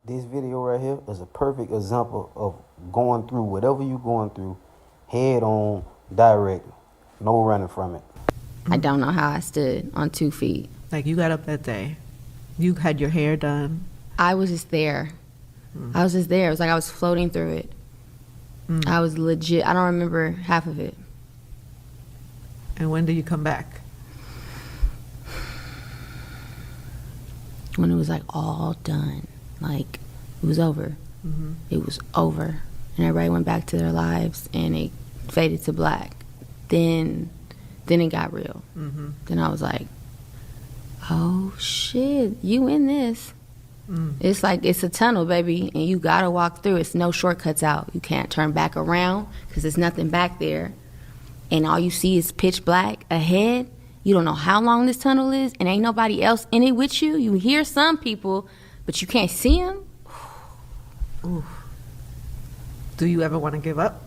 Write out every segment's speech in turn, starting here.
This video right here is a perfect example of going through whatever you're going through, head on, direct, no running from it. I don't know how I stood on 2 feet. Like, you got up that day. You had your hair done. I was just there. I was just there. It was like I was floating through it. I was legit. I don't remember half of it. And when did you come back? When it was like all done. Like, it was over. It was over. And everybody went back to their lives and it faded to black. Then it got real. Then I was like, oh shit, you in this. It's like, it's a tunnel, baby, and you gotta walk through. It's no shortcuts out. You can't turn back around because there's nothing back there. And all you see is pitch black ahead. You don't know how long this tunnel is, and ain't nobody else in it with you. You hear some people, but you can't see them. Do you ever want to give up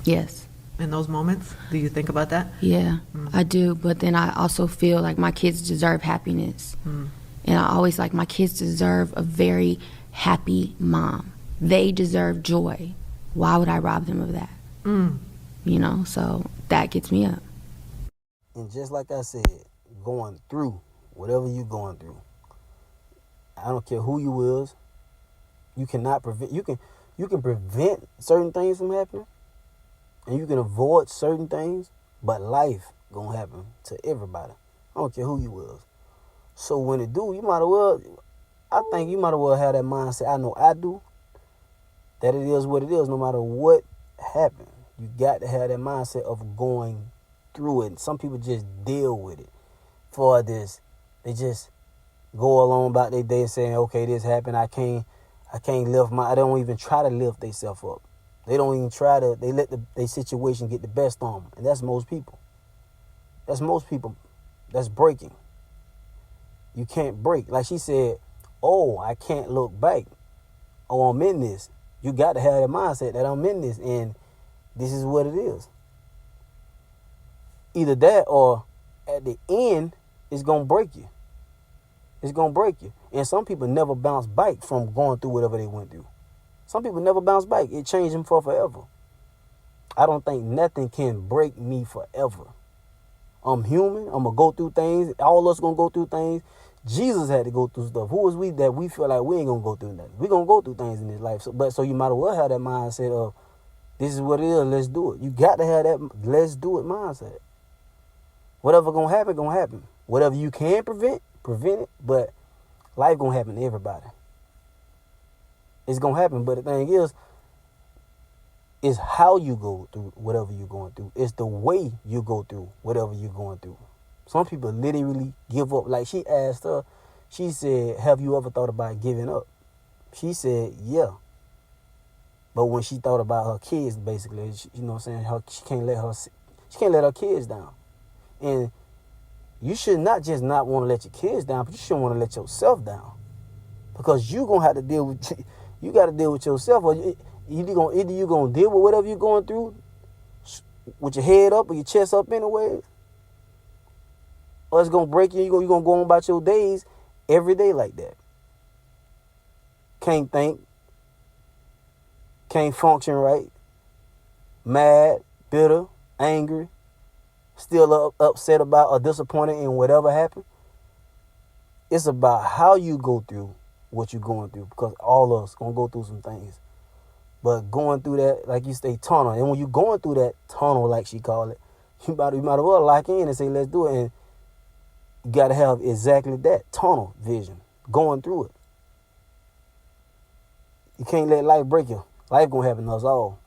Yes. in those moments? Do you think about that? Yeah, I do. But then I also feel like my kids deserve happiness. And I always like, my kids deserve a very happy mom. They deserve joy. Why would I rob them of that? You know, so that gets me up. And just like I said, going through whatever you're going through, I don't care who you is, you cannot prevent. You can prevent certain things from happening, and you can avoid certain things. But life gonna happen to everybody. I don't care who you is. So when it do, you might as well. I think you might as well have that mindset. I know I do. That it is what it is, no matter what happens. You got to have that mindset of going through it. Some people just deal with it. For this, they just go along about their day saying, "Okay, this happened. I can't lift my." I don't even try to lift themselves up. They don't even try to. They let their situation get the best on them, and that's most people. That's most people. That's breaking. You can't break. Like she said, "Oh, I can't look back. Oh, I'm in this." You got to have that mindset that I'm in this, and this is what it is. Either that or at the end, it's going to break you. It's going to break you. And some people never bounce back from going through whatever they went through. Some people never bounce back. It changed them for forever. I don't think nothing can break me forever. I'm human. I'm going to go through things. All of us going to go through things. Jesus had to go through stuff. Who is we that we feel like we ain't going to go through nothing? We're going to go through things in this life. So you might as well have that mindset of, this is what it is, let's do it. You got to have that let's do it mindset. Whatever going to happen, going to happen. Whatever you can prevent it. But life going to happen to everybody. It's going to happen. But the thing is how you go through whatever you're going through. It's the way you go through whatever you're going through. Some people literally give up. Like she asked her, she said, have you ever thought about giving up? She said, yeah. But when she thought about her kids, basically, you know what I'm saying, she can't let her kids down. And you should not just not want to let your kids down, but you shouldn't want to let yourself down. Because you got to deal with yourself, or either you're going to deal with whatever you're going through with your head up or your chest up anyway, or it's going to break you. You're going to go on about your days every day like that. Can't think. Can't function right. Mad, bitter, angry. Still upset about or disappointed in whatever happened. It's about how you go through what you're going through. Because all of us going to go through some things. But going through that, like you say, tunnel. And when you're going through that tunnel, like she called it, you might as well lock in and say, let's do it. And you got to have exactly that, tunnel vision, going through it. You can't let life break you. Life going to happen to us all.